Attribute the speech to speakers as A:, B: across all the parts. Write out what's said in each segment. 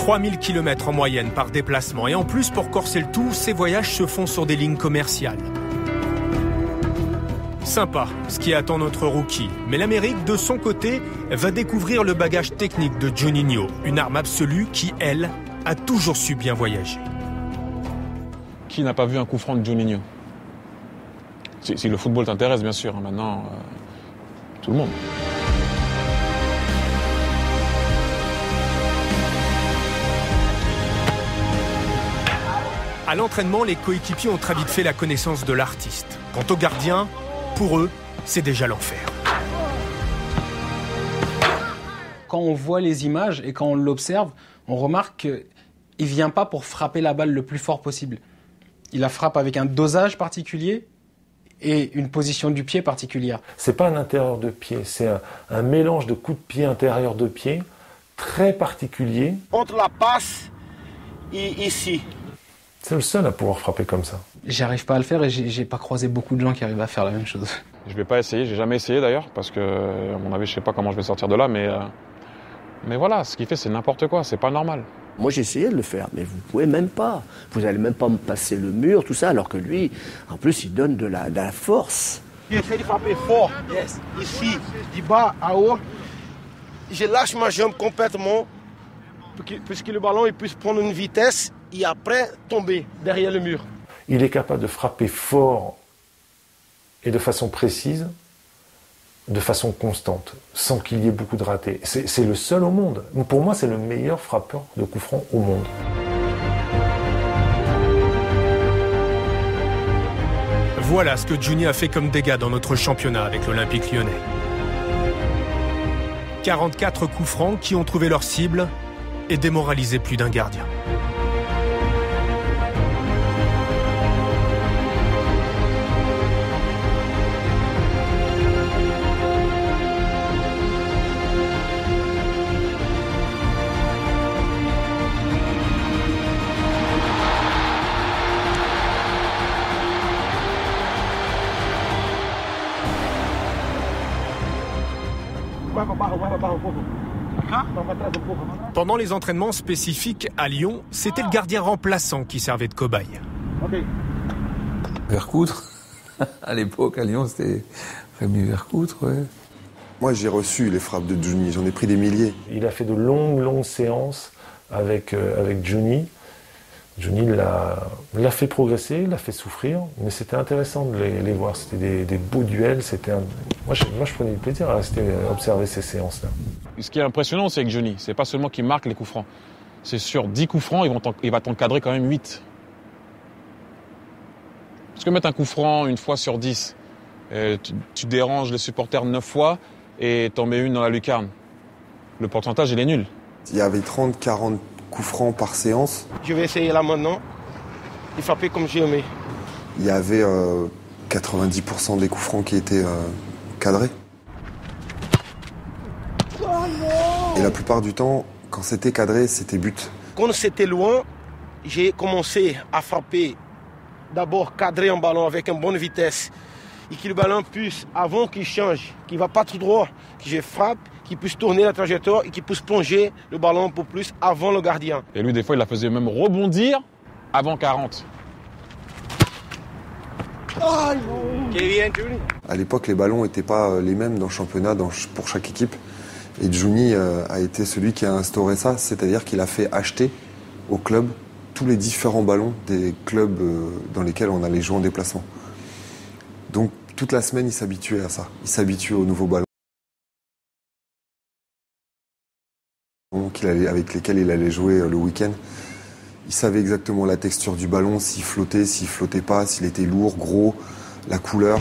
A: 3000 km en moyenne par déplacement. Et en plus, pour corser le tout, ces voyages se font sur des lignes commerciales. Sympa, ce qui attend notre rookie. Mais l'Amérique, de son côté, va découvrir le bagage technique de Juninho. Une arme absolue qui, elle, a toujours su bien voyager.
B: Qui n'a pas vu un coup franc de Juninho? Si le football t'intéresse, bien sûr. Maintenant, tout le monde.
A: À l'entraînement, les coéquipiers ont très vite fait la connaissance de l'artiste. Quant aux gardiens, pour eux, c'est déjà l'enfer.
C: Quand on voit les images et quand on l'observe, on remarque qu'il ne vient pas pour frapper la balle le plus fort possible. Il la frappe avec un dosage particulier et une position du pied particulière.
D: C'est pas un intérieur de pied, c'est un mélange de coups de pied intérieur de pied très particulier.
E: Entre la passe et ici.
D: C'est le seul à pouvoir frapper comme ça.
C: J'arrive pas à le faire et j'ai pas croisé beaucoup de gens qui arrivent à faire la même chose.
B: Je vais pas essayer, j'ai jamais essayé d'ailleurs, parce que, à mon avis, je sais pas comment je vais sortir de là, mais voilà, ce qu'il fait, c'est n'importe quoi, c'est pas normal.
F: Moi, j'ai essayé de le faire, mais vous pouvez même pas. Vous n'allez même pas me passer le mur, tout ça, alors que lui, en plus, il donne de la force.
E: J'essaie de frapper fort, ici, du bas à haut. Je lâche ma jambe complètement, pour que le ballon il puisse prendre une vitesse et après tomber derrière le mur.
D: Il est capable de frapper fort et de façon précise, de façon constante, sans qu'il y ait beaucoup de ratés. C'est le seul au monde. Pour moi, c'est le meilleur frappeur de coups francs au monde.
A: Voilà ce que Juni a fait comme dégâts dans notre championnat avec l'Olympique lyonnais. 44 coups francs qui ont trouvé leur cible et démoralisé plus d'un gardien. Pendant les entraînements spécifiques à Lyon, c'était le gardien remplaçant qui servait de cobaye.
G: Vercoutre, à l'époque à Lyon c'était Rémi Vercoutre, ouais.
H: Moi j'ai reçu les frappes de Juni, j'en ai pris des milliers.
D: Il a fait de longues séances avec Juni. Juni l'a fait progresser, l'a fait souffrir, mais c'était intéressant de les voir. C'était des beaux duels. Moi, je prenais du plaisir à observer ces séances-là.
B: Ce qui est impressionnant, c'est que Juni, c'est pas seulement qu'il marque les coups francs. C'est sur 10 coups francs, il va t'encadrer quand même 8. Parce que mettre un coup franc une fois sur 10, tu déranges les supporters 9 fois et t'en mets une dans la lucarne. Le pourcentage, il est nul.
H: Il y avait 30-40 coups francs par séance.
E: Je vais essayer là maintenant de frapper comme j'ai aimé.
H: Il y avait 90% des coups francs qui étaient cadrés. Et la plupart du temps, quand c'était cadré, c'était but.
E: Quand c'était loin, j'ai commencé à frapper, d'abord cadrer un ballon avec une bonne vitesse et que le ballon puisse, avant qu'il change, qu'il ne va pas tout droit, que je frappe, qu'il puisse tourner la trajectoire et qu'il puisse plonger le ballon un peu plus avant le gardien.
B: Et lui, des fois, il la faisait même rebondir avant 40.
H: À l'époque, les ballons n'étaient pas les mêmes dans le championnat pour chaque équipe. Et Juni a été celui qui a instauré ça, c'est-à-dire qu'il a fait acheter au club tous les différents ballons des clubs dans lesquels on allait jouer en déplacement. Donc toute la semaine, il s'habituait à ça. Il s'habituait aux nouveaux ballons avec lesquels il allait jouer le week-end. Il savait exactement la texture du ballon, s'il flottait pas, s'il était lourd, gros, la couleur.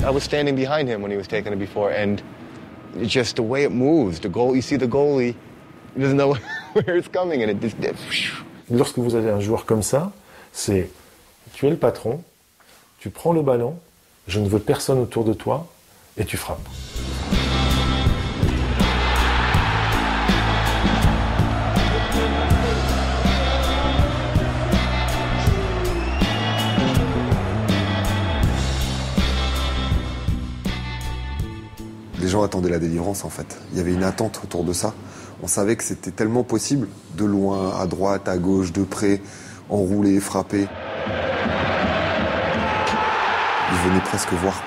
I: I was standing behind him when he was taking it before, and just the way it moves, the goal, you see the goalie, he doesn't know where it's coming, and it just...
D: Lorsque vous avez un joueur comme ça, c'est tu es le patron, tu prends le ballon, je ne veux personne autour de toi, et tu frappes.
H: gens attendaient la délivrance en fait. Il y avait une attente autour de ça. On savait que c'était tellement possible, de loin, à droite, à gauche, de près, enrouler, frapper. Ils venaient presque voir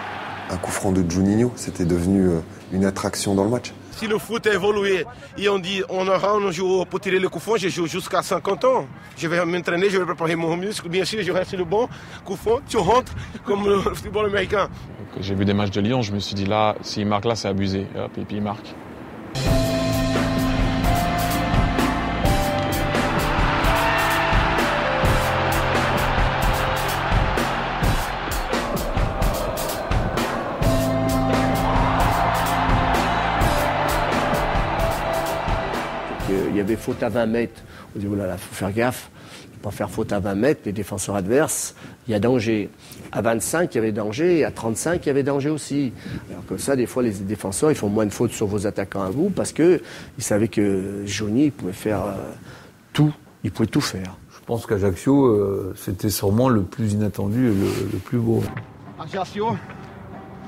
H: un coup franc de Juninho. C'était devenu une attraction dans le match.
E: Si le foot a évolué et on dit on aura un jour pour tirer le coup franc, je joue jusqu'à 50 ans. Je vais m'entraîner, je vais préparer mon muscle. Bien sûr, je reste sur le banc, coup franc, tu rentres comme le football américain.
B: J'ai vu des matchs de Lyon, je me suis dit là, s'il marque là, c'est abusé. Et hop, et puis il marque.
F: Il y avait faute à 20 mètres. On dit, oh là là, il faut faire gaffe. Il ne faut pas faire faute à 20 mètres. Les défenseurs adverses, il y a danger. À 25, il y avait danger. Et à 35, il y avait danger aussi. Alors que ça, des fois, les défenseurs, ils font moins de fautes sur vos attaquants à vous parce qu'ils savaient que Johnny, il pouvait faire tout. Il pouvait tout faire.
G: Je pense qu'Ajaccio, c'était sûrement le plus inattendu et le plus beau.
E: Ajaccio,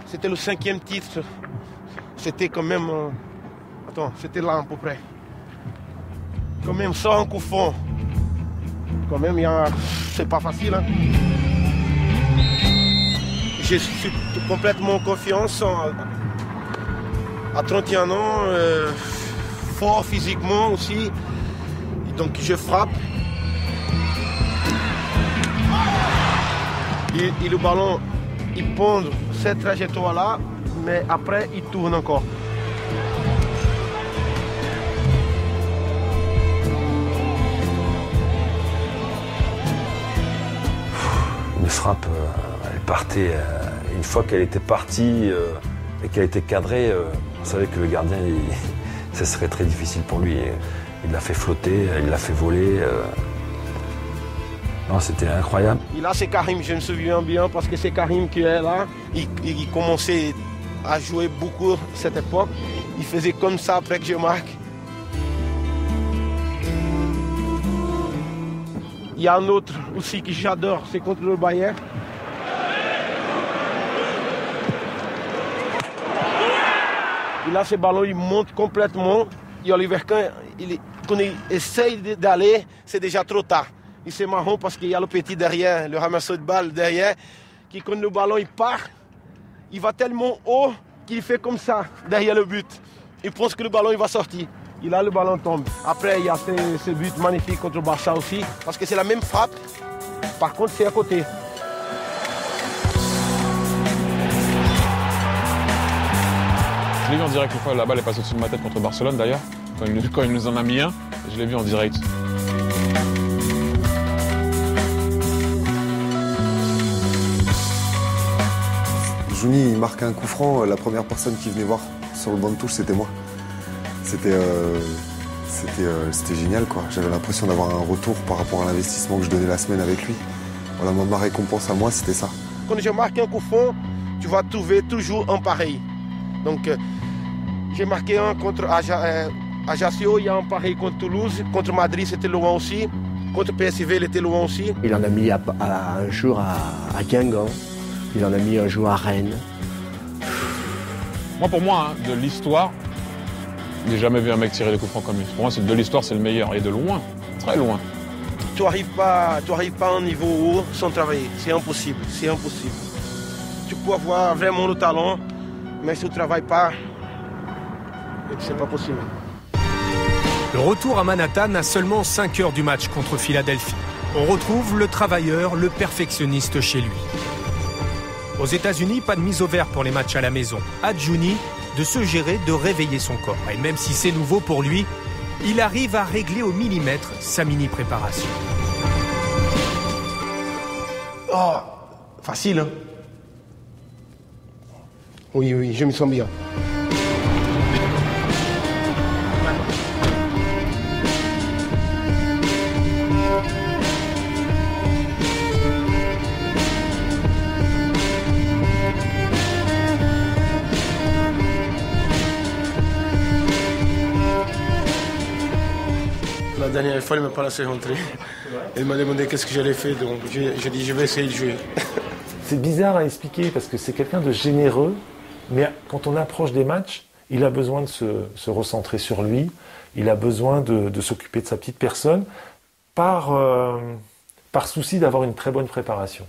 E: c'était le 5e titre. C'était quand même... c'était là à peu près. Quand même, sans un coup franc. Quand même, c'est pas facile. Hein. Je suis complètement en confiance. À 31 ans, fort physiquement aussi. Donc je frappe. Et le ballon, il pond cette trajectoire-là, mais après, il tourne encore.
J: Une frappe, elle partait, une fois qu'elle était partie et qu'elle était cadrée, on savait que le gardien, ça serait très difficile pour lui. Il l'a fait flotter, il l'a fait voler. Non, c'était incroyable.
E: Et là, c'est Karim, je me souviens bien, parce que c'est Karim qui est là. Il commençait à jouer beaucoup à cette époque. Il faisait comme ça après que je marque. Il y a un autre aussi que j'adore, c'est contre le Bayern. Et là, ce ballon, il monte complètement. Et Oliver Kahn, quand il essaye d'aller, c'est déjà trop tard. Et c'est marrant parce qu'il y a le petit derrière, le ramasseur de balle derrière, qui quand le ballon il part, il va tellement haut qu'il fait comme ça, derrière le but. Il pense que le ballon il va sortir. Et là, le ballon tombe. Après, il y a ce but magnifique contre le Barça aussi, parce que c'est la même frappe. Par contre, c'est à côté.
B: Je l'ai vu en direct une fois, la balle est passée au-dessus de ma tête contre Barcelone d'ailleurs, quand il nous en a mis un, je l'ai vu en direct.
H: Johnny, il marque un coup franc, la première personne qui venait voir sur le banc de touche, c'était moi. C'était génial, quoi. J'avais l'impression d'avoir un retour par rapport à l'investissement que je donnais la semaine avec lui. Voilà, ma récompense à moi, c'était ça.
E: Quand je marque un coup franc, tu vas trouver toujours un pareil. Donc, j'ai marqué un contre Ajaccio, il y a un pareil contre Toulouse. Contre Madrid, c'était loin aussi. Contre PSV, il était loin aussi.
F: Il en a mis un jour à Guingamp. Il en a mis un jour à Rennes.
B: Pour moi, de l'histoire, j'ai jamais vu un mec tirer des coups francs comme lui. Pour moi, de l'histoire, c'est le meilleur. Et de loin, très loin.
E: Tu n'arrives pas à un niveau haut sans travailler. C'est impossible, c'est impossible. Tu peux avoir vraiment le talent, mais si tu ne travailles pas, c'est pas possible.
A: Le retour à Manhattan à seulement 5 heures du match contre Philadelphie. On retrouve le travailleur, le perfectionniste chez lui. Aux États-Unis, pas de mise au vert pour les matchs à la maison. À Johnny de se gérer, de réveiller son corps. Et même si c'est nouveau pour lui, il arrive à régler au millimètre sa mini-préparation.
E: Oh, facile, hein? Oui, je me sens bien. La dernière fois, il ne m'a pas laissé rentrer. Il m'a demandé qu'est-ce que j'allais faire, donc j'ai dit je vais essayer de jouer.
D: C'est bizarre à expliquer parce que c'est quelqu'un de généreux, mais quand on approche des matchs, il a besoin de se recentrer sur lui, il a besoin de s'occuper de sa petite personne par souci d'avoir une très bonne préparation.